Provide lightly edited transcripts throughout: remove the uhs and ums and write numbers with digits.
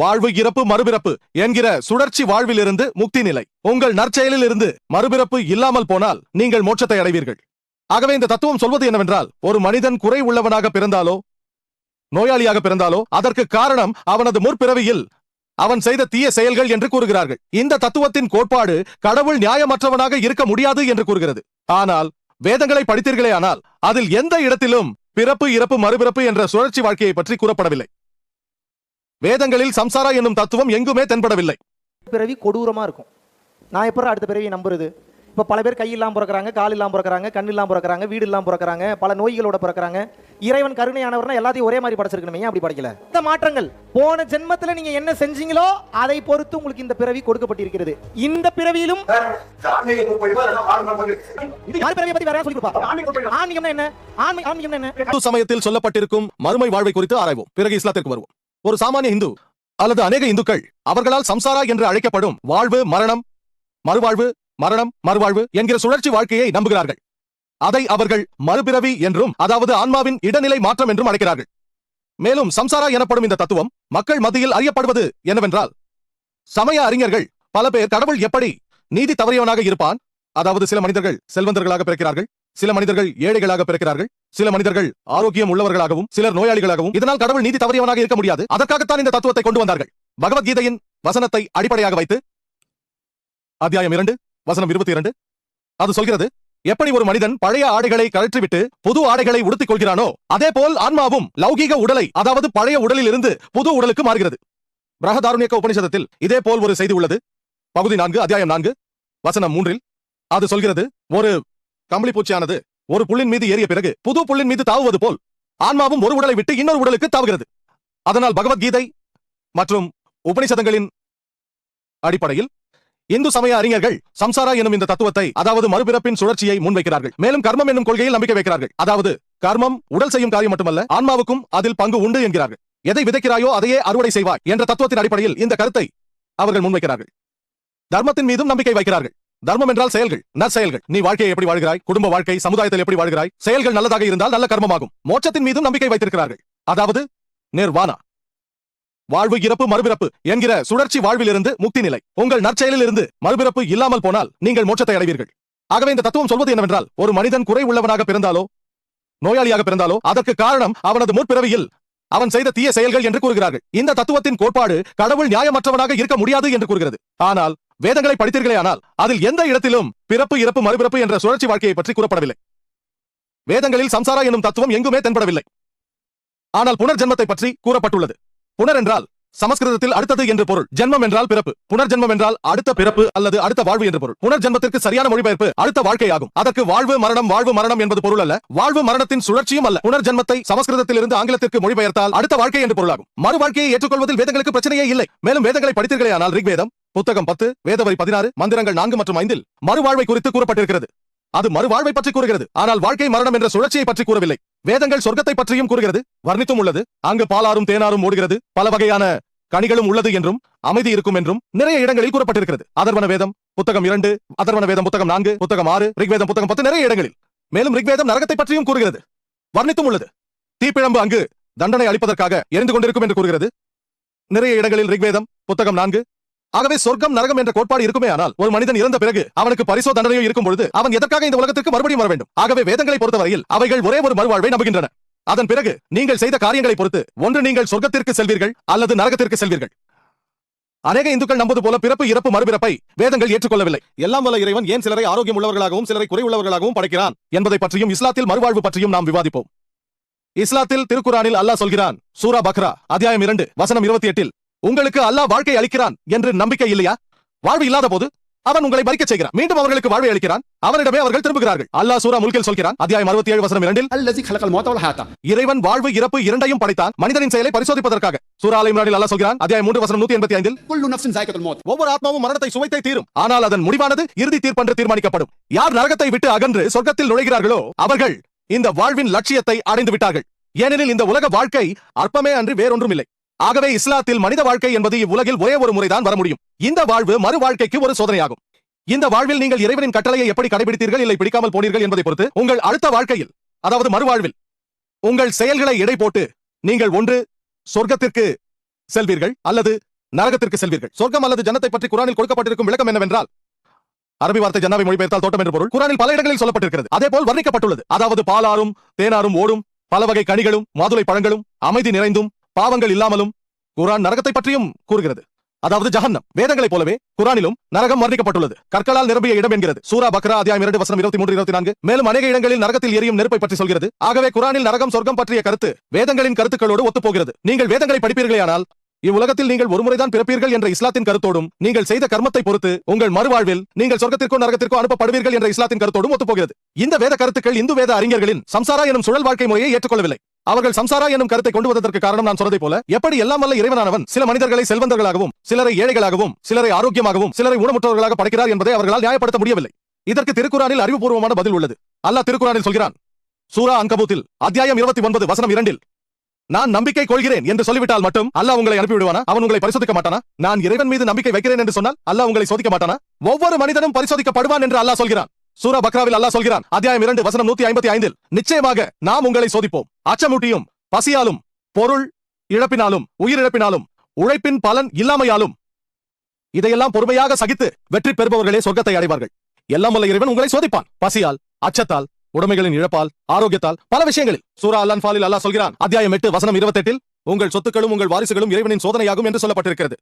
வாழ்வு இறப்பு மறுபிறப்பு என்கிற சுழற்சி வாழ்விலிருந்து முக்தி நிலை. உங்கள் நற்செயலில் இருந்து மறுபிறப்பு இல்லாமல் போனால் நீங்கள் மோட்சத்தை அடைவீர்கள். ஆகவே இந்த தத்துவம் சொல்வது என்னவென்றால், ஒரு மனிதன் குறை உள்ளவனாக பிறந்தாலோ நோயாளியாக பிறந்தாலோ அதற்கு காரணம் அவனது முற்பிறவியில் அவன் செய்த தீய செயல்கள் என்று கூறுகிறார்கள். இந்த தத்துவத்தின் கோட்பாடு கடவுள் நியாயமற்றவனாக இருக்க முடியாது என்று கூறுகிறது. ஆனால் வேதங்களை படித்தீர்களே ஆனால் அதில் எந்த இடத்திலும் பிறப்பு இறப்பு மறுபிறப்பு என்ற சுழற்சி வாழ்க்கையை பற்றி கூறப்படவில்லை. வேதங்களில் சம்சாரா என்னும் தத்துவம் எங்குமே தென்படவில்லை. பிறவி கொடூரமா இருக்கும். நான் எப்ப அடுத்த பிறவியை நம்புறது? இப்ப பல பேர் கை இல்லாம பிறக்கிறாங்க, கால் இல்லாம பிறக்கிறாங்க, கண் இல்லாம பிறக்கிறாங்க, வீடு இல்லாம பிறக்கிறாங்க, பல நோய்களோட பிறக்கிறாங்க. இறைவன் கருணையானவர்னா எல்லாத்தையும் ஒரே மாதிரி படைச்சிருக்கணுமே, ஏன் அப்படி படைக்கல? இந்த மாற்றங்கள் போன ஜென்மத்துல நீங்க என்ன செஞ்சீங்களோ அதை பொறுத்து உங்களுக்கு இந்த பிறவி கொடுக்கப்பட்டிருக்கிறது. இந்த பிறவியிலும் சமயத்தில் சொல்லப்பட்டிருக்கும் மறுமை வாழ்வை குறித்து ஆராய்வோம். பிறகு இஸ்லாத்திற்கு வருவோம். ஒரு சாமானிய இந்து அல்லது அநேக இந்துக்கள் அவர்களால் சம்சாரா என்று அழைக்கப்படும் வாழ்வு மரணம் மறுவாழ்வு மரணம் மறுவாழ்வு என்கிற சுழற்சி வாழ்க்கையை நம்புகிறார்கள். அதை அவர்கள் மறுபிறவி என்றும், அதாவது ஆன்மாவின் இடைநிலை மாற்றம் என்றும் அழைக்கிறார்கள். மேலும் சம்சாரா எனப்படும் இந்த தத்துவம் மக்கள் மத்தியில் அறியப்படுவது என்னவென்றால், சமய அறிஞர்கள் பல பேர் கடவுள் எப்படி நீதி தவறியவனாக இருப்பான், அதாவது சில மனிதர்கள் செல்வந்தர்களாக பிறக்கிறார்கள், சில மனிதர்கள் ஏழைகளாக பிறக்கிறார்கள், சில மனிதர்கள் ஆரோக்கியம் உள்ளவர்களாகவும் சிலர் நோயாளிகளாகவும், இதனால் கடவுள் நீதி தவறியவனாக இருக்க முடியாது. அதற்காகத்தான் இந்த தத்துவத்தை கொண்டு வந்தார்கள். பகவத்கீதையின் வசனத்தை அடிப்படையாக வைத்து அத்தியாயம் 2 வசனம் 22 அது சொல்கிறது, எப்படி ஒரு மனிதன் பழைய ஆடைகளை கழற்றிவிட்டு புது ஆடைகளை உடுத்திக் கொள்கிறானோ அதே போல் ஆன்மாவும் லௌகீக உடலை, அதாவது பழைய உடலில் இருந்து புது உடலுக்கு மாறுகிறது. பிரகதாரண்யக்க உபநிஷதத்தில் இதே போல் ஒரு செய்தி உள்ளது. பகுதி 4 அத்தியாயம் 4 வசனம் 3 அது சொல்கிறது, ஒரு கம்பளி பூச்சியானது ஒரு புல்லின் மீது ஏறிய பிறகு புது புல்லின் மீது தாவுவது போல் ஆன்மாவும் ஒரு உடலை விட்டு இன்னொரு உடலுக்கு தாவுகிறது. அதனால் பகவத்கீதை மற்றும் உபநிஷதங்களின் அடிப்படையில் இந்து சமய அறிஞர்கள் சம்சாரா எனும் இந்த தத்துவத்தை, அதாவது மறுபிறப்பின் சுழற்சியை முன்வைக்கிறார்கள். மேலும் கர்மம் என்னும் கொள்கையில் நம்பிக்கை வைக்கிறார்கள். அதாவது கர்மம் உடல் செய்யும் காரியம் மட்டுமல்ல, ஆன்மாவுக்கும் அதில் பங்கு உண்டு என்கிறார்கள். எதை விதைக்கிறாயோ அதையே அறுவடை செய்வாய் என்ற தத்துவத்தின் அடிப்படையில் இந்த கருத்தை அவர்கள் முன்வைக்கிறார்கள். தர்மத்தின் மீதும் நம்பிக்கை வைக்கிறார்கள். தர்மம் என்றால் செயல்கள், நற்செயல்கள். நீ வாழ்க்கையை எப்படி வாழ்கிறாய், குடும்ப வாழ்க்கை, சமுதாயத்தில் எப்படி வாழ்கிறாய், செயல்கள் நல்லதாக இருந்தால் நல்ல கர்மமாகும். மோட்சத்தின் மீதும் நம்பிக்கை வைத்திருக்கிறார்கள். அதாவது நிர்வாணா, வாழ்வு இறப்பு மறுபிறப்பு என்கிற சுழற்சி வாழ்விலிருந்து முக்தி நிலை. உங்கள் நற்செயலில் இருந்து மறுபிறப்பு இல்லாமல் போனால் நீங்கள் மோட்சத்தை அடைவீர்கள். ஆகவே இந்த தத்துவம் சொல்வது என்னவென்றால், ஒரு மனிதன் குறை உள்ளவனாக பிறந்தாலோ நோயாளியாக பிறந்தாலோ அதற்கு காரணம் அவனது முற்பிறவியில் அவன் செய்த தீய செயல்கள் என்று கூறுகிறார்கள். இந்த தத்துவத்தின் கோட்பாடு கடவுள் நியாயமற்றவனாக இருக்க முடியாது என்று கூறுகிறது. ஆனால் வேதங்களை படித்தீர்களே ஆனால் அதில் எந்த இடத்திலும் பிறப்பு இறப்பு மறுபிறப்பு என்ற சுழற்சி வாழ்க்கையை பற்றி கூறப்படவில்லை. வேதங்களில் சம்சாரா என்னும் தத்துவம் எங்குமே தென்படவில்லை. ஆனால் புனர்ஜென்மத்தை பற்றி கூறப்பட்டுள்ளது. புனர் என்றால் சமஸ்கிருதத்தில் அடுத்தது என்று பொருள். ஜென்மம் என்றால் பிறப்பு. புனர்ஜென்மம் என்றால் அடுத்த பிறப்பு அல்லது அடுத்த வாழ்வு என்று பொருள். புனர்ஜென்மத்திற்கு சரியான மொழிபெயர்ப்பு அடுத்த வாழ்க்கையாகும். அதற்கு வாழ்வு மரணம் என்பது பொருள் அல்ல. வாழ்வு மரணத்தின் சுழற்சியும் அல்ல. புனர்ஜென்மத்தை சமஸ்கிருதத்தில் இருந்து ஆங்கிலத்திற்கு மொழிபெயர்த்தால் அடுத்த வாழ்க்கை என்று பொருளாகும். மறு வாழ்க்கையை ஏற்றுக்கொள்வதில் வேதங்களுக்கு பிரச்சனையே இல்லை. மேலும் வேதங்களை படித்தீர்களே ஆனால் ரிக்வேதம் புத்தகம் 10 வேதவரி 16 மந்திரங்கள் 4 மற்றும் 5 மறுவாழ்வை குறித்து கூறப்பட்டிருக்கிறது. அது மறுவாழ்வை பற்றி கூறுகிறது. ஆனால் வாழ்க்கை மரணம் என்ற சுழற்சியை பற்றி கூறவில்லை. வேதங்கள் சொர்க்கத்தை பற்றியும் கூறுகிறது, வர்ணித்தும் உள்ளது. அங்கு பாலாரும் தேனாரும் ஓடுகிறது, பல வகையான கனிகளும் உள்ளது என்றும் அமைதி இருக்கும் என்றும் நிறைய இடங்களில் கூறப்பட்டிருக்கிறது. அதர்வன வேதம் புத்தகம் 2, அதர்வன வேதம் புத்தகம் 4, புத்தகம் 6, ரிக்வேதம் புத்தகம் 10 நிறைய இடங்களில். மேலும் ரிக்வேதம் நரகத்தை பற்றியும் கூறுகிறது, வர்ணித்தும் உள்ளது. தீப்பிழம்பு அங்கு தண்டனை அளிப்பதற்காக எரிந்து கொண்டிருக்கும் என்று கூறுகிறது நிறைய இடங்களில் ரிக்வேதம் புத்தகம் 4. ஆகவே சொர்க்கம் நரகம் என்ற கோட்பாடு இருக்குமே ஆனால் ஒரு மனிதன் இறந்த பிறகு அவனுக்கு பரிசோ தண்டனையோ இருக்கும் பொழுது அவன் எதற்காக இந்த உலகத்திற்கு மறுபடியும் வர வேண்டும்? ஆகவே வேதங்களை பொறுத்தவரையில் அவைகள் ஒரே ஒரு மறுவாழ்வை நம்புகின்றன. அதன் பிறகு நீங்கள் செய்த காரியங்களை பொறுத்து ஒன்று நீங்கள் சொர்க்கத்திற்கு செல்வீர்கள் அல்லது நரகத்திற்கு செல்வீர்கள். அநேக இந்துக்கள் நம்புவது போல பிறப்பு இறப்பு மறுபிறப்பை வேதங்கள் ஏற்றுக்கொள்ளவில்லை. எல்லாம் வல்ல இறைவன் ஏன் சிலரை ஆரோக்கியம் உள்ளவர்களாகவும் சிலரை குறை உள்ளவர்களாகவும் படைக்கிறான் என்பதை பற்றியும் இஸ்லாத்தில் மறுவாழ்வு பற்றியும் நாம் விவாதிப்போம். இஸ்லாத்தில் திருக்குரானில் அல்லாஹ் சொல்கிறான், சூரா பக்ரா அத்தியாயம் 2 வசனம் 28 உங்களுக்கு அல்லாஹ் வாழ்க்கை அளிக்கிறான் என்று நம்பிக்கை இல்லையா? வாழ்வு இல்லாத போது அவன் உங்களை மரிக்கச் செய்கிறான், மீண்டும் அவர்களுக்கு வாழ்வை அளிக்கிறான், அவனிடமே அவர்கள் திரும்புகிறார்கள். அல்லாஹ் சூரா முல்கில் சொல்கிறான் அத்தியாயம் 67 வசனம் 2 இறைவன் வாழ்வு இறப்பு இரண்டையும் படைத்தான் மனிதனின் செயலை பரிசோதிப்பதற்காக. சூரா ஆல் இம்ரானில் அல்லாஹ் சொல்கிறான் அத்தியாயம் 3 வசனம் 185 ஒவ்வொரு ஆத்மாவும் மரணத்தை சுவைத்தே தீரும், ஆனால் அதன் முடிவானது இறுதி தீர்ப்பென்று தீர்மானிக்கப்படும். யார் நரகத்தை விட்டு அகன்று சொர்க்கத்தில் நுழைகிறார்களோ அவர்கள் இந்த வாழ்வின் லட்சியத்தை அடைந்து விட்டார்கள். ஏனெனில் இந்த உலக வாழ்க்கை அற்பமே அன்று வேறொன்றும் இல்லை. ஆகவே இஸ்லாத்தில் மனித வாழ்க்கை என்பது இவ்வுலகில் ஒரே ஒரு முறைதான் வர முடியும். இந்த வாழ்வு மறு வாழ்க்கைக்கு ஒரு சோதனையாகும். இந்த வாழ்வில் நீங்கள் இறைவனின் கட்டளையை எப்படி கடைபிடித்தீர்கள் இல்லை பிடிக்காமல் போனீர்கள் என்பதை பொறுத்து உங்கள் அடுத்த வாழ்க்கையில், அதாவது மறுவாழ்வில் உங்கள் செயல்களை எடை போட்டு நீங்கள் ஒன்று சொர்க்கத்திற்கு செல்வீர்கள் அல்லது நரகத்திற்கு செல்வீர்கள். சொர்க்கம் அல்லது ஜன்னத்தை பற்றி குர்ஆனில் கொடுக்கப்பட்டிருக்கும் விளக்கம் என்னவென்றால், அரபி வார்த்தை ஜன்னாவை மொழிபெயர்த்தால் தோட்டம் என்று பொருள். குர்ஆனில் பல இடங்களில் சொல்லப்பட்டிருக்கிறது. அதேபோல் வர்ணிக்கப்பட்டுள்ளது. அதாவது பாலாரும் தேனாரும் ஓடும், பல வகை கனிகளும் மாதுளை பழங்களும், அமைதி நிறைந்தும் பாவங்கள் இல்லாமலும். குர்ஆன் நரகத்தை பற்றியும் கூறுகிறது, அதாவது ஜஹன்னம். வேதங்களைப் போலவே குர்ஆனிலும் நரகம் வர்ணிக்கப்பட்டுள்ளது. கற்களால் நிரம்பிய இடம் என்கிறது சூரா பக்ரா அத்தியாயம் 2 வசனம் 23-24. மேலும் அநேக இடங்களில் நரகத்தில் எரியும் நெருப்பை பற்றி சொல்கிறது. ஆகவே குர்ஆனில் நரகம் சொர்க்கம் பற்றிய கருத்து வேதங்களின் கருத்துக்களோடு ஒத்துப்போகிறது. நீங்கள் வேதங்களை படிப்பீர்களேயானால், இவ்வுலகத்தில் நீங்கள் ஒருமுறைதான் பிறப்பீர்கள் என்ற இஸ்லாத்தின் கருத்தோடும், நீங்கள் செய்த கர்மத்தை பொறுத்து உங்கள் மறுவாழ்வில் நீங்கள் சொர்க்கத்திற்கோ நரகத்திற்கோ அனுப்பப்படுவீர்கள் என்ற இஸ்லாத்தின் கருத்தோடும் ஒத்துப்போகிறது. இந்த வேத கருத்துக்கள் இந்து வேத அறிஞர்களின் சம்சாரா எனும் சுழல் வாழ்க்கை முறையை ஏற்றுக்கொள்ளவில்லை. அவர்கள் சம்சாரா எனும் கருத்தை கொண்டு வந்ததற்கு காரணம் நான் சொன்னதை போல, எப்படி எல்லாம் வல்ல இறைவனானவன் சில மனிதர்களை செல்வந்தர்களாகவும், சிலரை ஏழைகளாகவும், சிலரை ஆரோக்கியமாகவும், சிலரை ஊனமுற்றவர்களாக படைக்கிறார் என்பதை அவர்களால் நியாயப்படுத்த முடியவில்லை. இதற்கு திருக்குர்ஆனில் அறிவுபூர்வமான பதில் உள்ளது. அல்லாஹ் திருக்குர்ஆனில் சொல்கிறான், சூரா அன்கபூத்தில் அத்தியாயம் 29 வசனம் 2, நான் நம்பிக்கை கொள்கிறேன் என்று சொல்லிவிட்டால் மட்டும் அல்லாஹ் உங்களை அனுப்பிவிடுவானா? அவன் உங்களை பரிசோதிக்க மாட்டானா? நான் இறைவன் மீது நம்பிக்கை வைக்கிறேன் என்று சொன்னால் அல்லாஹ் உங்களை சோதிக்க மாட்டானா? ஒவ்வொரு மனிதனும் பரிசோதிக்கப்படுவான் என்று அல்லாஹ் சொல்கிறான். சூரா பக்ராவில் அல்லாஹ் சொல்கிறான், அத்தியாயம் 2 வசனம் 155, நிச்சயமாக நாம் உங்களை சோதிப்போம், அச்சமூட்டியும், பசியாலும், பொருள் இழப்பினாலும், உயிரிழப்பினாலும், உழைப்பின் பலன் இல்லாமையாலும். இதையெல்லாம் பொறுமையாக சகித்து வெற்றி பெறுபவர்களே சொர்க்கத்தை அடைவார்கள். எல்லாம் வல்ல இறைவன் உங்களை சோதிப்பான், பசியால், அச்சத்தால், உடைமைகளின் இழப்பால், ஆரோக்கியத்தால், பல விஷயங்களில். சூரா அல் அன்ஃபாலில் அல்லாஹ் சொல்கிறான், அத்தியாயம் 8 வசனம் 28, உங்கள் சொத்துக்களும் உங்கள் வாரிசுகளும் இறைவனின் சோதனையாகும் என்று சொல்லப்பட்டிருக்கிறது.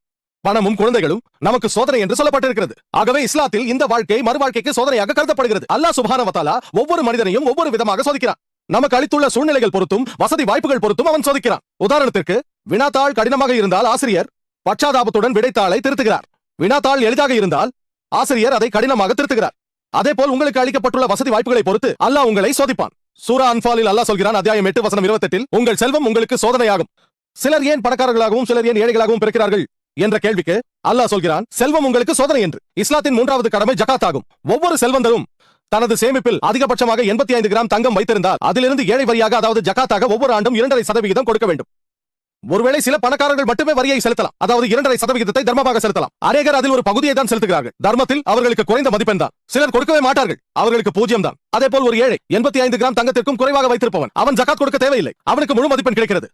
பணமும் குழந்தைகளும் நமக்கு சோதனை என்று சொல்லப்பட்டிருக்கிறது. ஆகவே இஸ்லாத்தில் இந்த வாழ்க்கை மறுவாழ்க்கைக்கு சோதனையாக கருதப்படுகிறது. அல்லாஹ் சுப்ஹானஹு வ தஆலா ஒவ்வொரு மனிதனையும் ஒவ்வொரு விதமாக சோதிக்கிறான். நமக்கு அளித்துள்ள சூழ்நிலைகள் பொறுத்தும் வசதி வாய்ப்புகள் பொறுத்தும் அவன் சோதிக்கிறான். உதாரணத்திற்கு, வினாத்தாள் கடினமாக இருந்தால் ஆசிரியர் பச்சாதாபத்துடன் விடைத்தாளை திருத்துகிறார். வினாத்தாள் எளிதாக இருந்தால் ஆசிரியர் அதை கடினமாக திருத்துகிறார். அதேபோல் உங்களுக்கு அளிக்கப்பட்டுள்ள வசதி வாய்ப்புகளை பொறுத்து அல்லாஹ் உங்களை சோதிப்பான். சூரா அன்ஃபாலில் அல்லாஹ் சொல்கிறான், அத்தியாயம் 8 வசனம் 28, உங்கள் செல்வம் உங்களுக்கு சோதனையாகும். சிலர் ஏன் பணக்காரர்களாகவும் சிலர் ஏன் ஏழைகளாகவும் பிறக்கிறார்கள் என்ற கேள்விக்கு அல்லாஹ் சொல்கிறான், செல்வம் உங்களுக்கு சோதனை என்று. இஸ்லாத்தின் 3வது கடமை ஜகாத் ஆகும். ஒவ்வொரு செல்வந்தரும் தனது சேமிப்பில் அதிகபட்சமாக 85 கிராம் தங்கம் வைத்திருந்தால் அதிலிருந்து ஏழை வரியாக, அதாவது ஜகாத்தாக ஒவ்வொரு ஆண்டும் 2.5% கொடுக்க வேண்டும். ஒருவேளை சில பணக்காரர்கள் மட்டுமே வரியை செலுத்தலாம், அதாவது 2.5% தர்மமாக செலுத்தலாம். அநேகர் அதில் ஒரு பகுதியை தான் செலுத்துகிறார்கள். தர்மத்தில் அவர்களுக்கு குறைந்த மதிப்பெண் தான். சிலர் கொடுக்கவே மாட்டார்கள், அவர்களுக்கு 0 தான். அதே போல் ஒரு ஏழை 85 கிராம் தங்கத்திற்கும் குறைவாக வைத்திருப்பவன், அவன் ஜகாத் கொடுக்க தேவையில்லை, அவனுக்கு முழு மதிப்பெண் கிடைக்கிறது.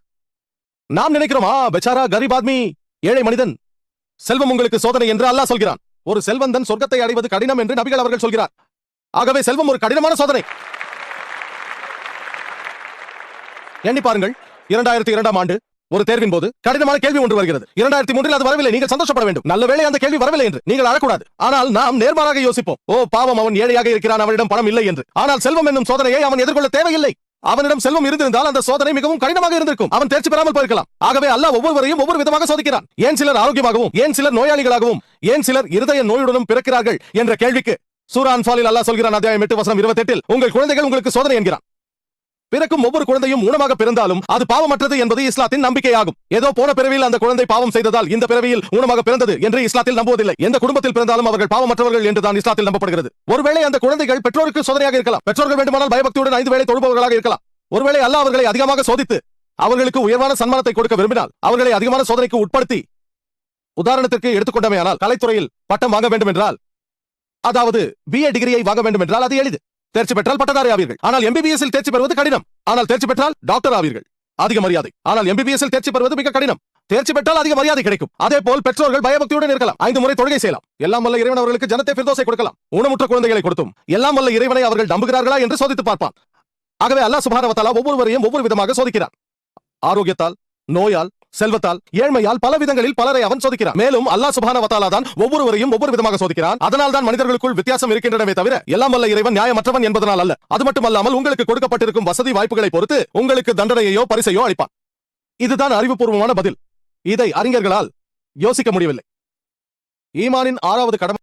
நாம் நினைக்கிறோம், பெச்சாரா கரீப் ஆத்மி, ஏழை மனிதன், செல்வம் உங்களுக்கு சோதனை என்று அல்லாஹ் சொல்கிறான். ஒரு செல்வந்தன் சொர்க்கத்தை அடைவது கடினம் என்று நபிகள் அவர்கள் சொல்கிறார். ஆகவே செல்வம் ஒரு கடினமான சோதனை. எண்ணி பாருங்கள், 2002ஆம் ஆண்டு ஒரு தேர்வின் போது கடினமான கேள்வி ஒன்று வருகிறது. 2003இல் அது வரவில்லை, நீங்கள் சந்தோஷப்பட வேண்டும். நல்ல வேளை அந்த கேள்வி வரவில்லை என்று நீங்கள் அழக்கூடாது. ஆனால் நாம் நேர்மாறாக யோசிப்போம், ஓ பாவம், அவன் ஏழையாக இருக்கிறான், அவனிடம் பணம் இல்லை என்று. ஆனால் செல்வம் என்னும் சோதனையை அவன் எதிர்கொள்ள தேவையில்லை. அவனிடம் செல்வம் இருந்திருந்தால் அந்த சோதனை மிகவும் கடினமாக இருந்திருக்கும், அவன் தேர்ச்சி பெறாமல் போயிருக்கலாம். ஆகவே அல்லாஹ் ஒவ்வொருவரையும் ஒவ்வொரு விதமாக சோதிக்கிறான். ஏன் சிலர் ஆரோக்கியமாகவும், ஏன் சிலர் நோயாளிகளாகவும், ஏன் சிலர் இருதய நோயுடனும் பிறக்கிறார்கள் என்ற கேள்விக்கு சூரா அன்ஃபாலில் அல்லாஹ் சொல்கிறான், அத்தியாயம் 8 வசனம் 28, உங்கள் குழந்தைகள் உங்களுக்கு சோதனை என்கிறான். பிறக்கும் ஒவ்வொரு குழந்தையும் ஊனமாக பிறந்தாலும் அது பாவமற்றது என்பது இஸ்லாத்தின் நம்பிக்கையாகும். ஏதோ போன பிறவியில் அந்த குழந்தை பாவம் செய்ததால் இந்த பிறவியில் ஊனமாக பிறந்தது என்று இஸ்லாத்தில் நம்புவதில்லை. எந்த குடும்பத்தில் பிறந்தாலும் அவர்கள் பாவமற்றவர்கள் என்றுதான் இஸ்லாத்தில் நம்பப்படுகிறது. ஒருவேளை அந்த குழந்தைகள் பெற்றோருக்கு சோதனையாக இருக்கலாம். பெற்றோர்கள் வேண்டுமானால் பயபக்தியுடன் 5 வேளை தொழுபவர்களாக இருக்கலாம். ஒருவேளை அல்லாஹ் அவர்களை அதிகமாக சோதித்து அவர்களுக்கு உயர்வான சன்மானத்தை கொடுக்க விரும்பினால் அவர்களை அதிகமான சோதனைக்கு உட்படுத்தி, உதாரணத்திற்கு எடுத்துக்கொண்டமையானால் கலைத்துறையில் பட்டம் வாங்க வேண்டும் என்றால், அதாவது BA டிகிரியை வாங்க வேண்டும் என்றால் அது எளிது. தேர்ச்சி பெற்றால் பட்டதாரி ஆவீர்கள். ஆனால் MBBS தேர்ச்சி பெறுவது கடினம். ஆனால் தேர்ச்சி பெற்றால் டாக்டர் ஆவீர்கள், அதிக மரியாதை. ஆனால் MBBS தேர்ச்சி பெறுவது மிக கடினம். தேர்ச்சி பெற்றால் அதிக மரியாதை கிடைக்கும். அதே போல் பெற்றோர்கள் பயபக்தியுடன் இருக்கலாம், 5 முறை தொழுகை செய்யலாம். எல்லாம் வல்ல இறைவன் அவர்களுக்கு ஜன்னத்தை ஃபிர்தௌஸை கொடுக்கலாம். ஊனமுற்ற குழந்தைகளை கொடுத்தும் எல்லாம் வல்ல இறைவனை அவர்கள் நம்புகிறார்களா என்று சோதித்து பார்ப்பான். ஆகவே அல்லாஹ் சுப்ஹானஹு வ தஆலா ஒவ்வொருவரையும் ஒவ்வொரு விதமாக சோதிக்கிறான். ஆரோக்கியத்தால், நோயால், செல்வத்தால், ஏழ்மையால், பல விதங்களில் பலரை அவன் சோதிக்கிறான். மேலும் அல்லாஹ் சுப்ஹானஹு வ தஆலா தான் ஒவ்வொருவரையும் ஒவ்வொரு விதமாக சோதிக்கிறான். அதனால் தான் மனிதர்களுக்குள் வித்தியாசம் இருக்கின்றனவே தவிர எல்லாம் வல்ல இறைவன் நியாயமற்றவன் என்பதனால் அல்ல. அது மட்டுமல்லாமல் உங்களுக்கு கொடுக்கப்பட்டிருக்கும் வசதி வாய்ப்புகளை பொறுத்து உங்களுக்கு தண்டனையோ பரிசையோ அளிப்பான். இதுதான் அறிவுபூர்வமான பதில். இதை அறிஞர்களால் யோசிக்க முடியவில்லை. ஈமானின் 6வது கடமை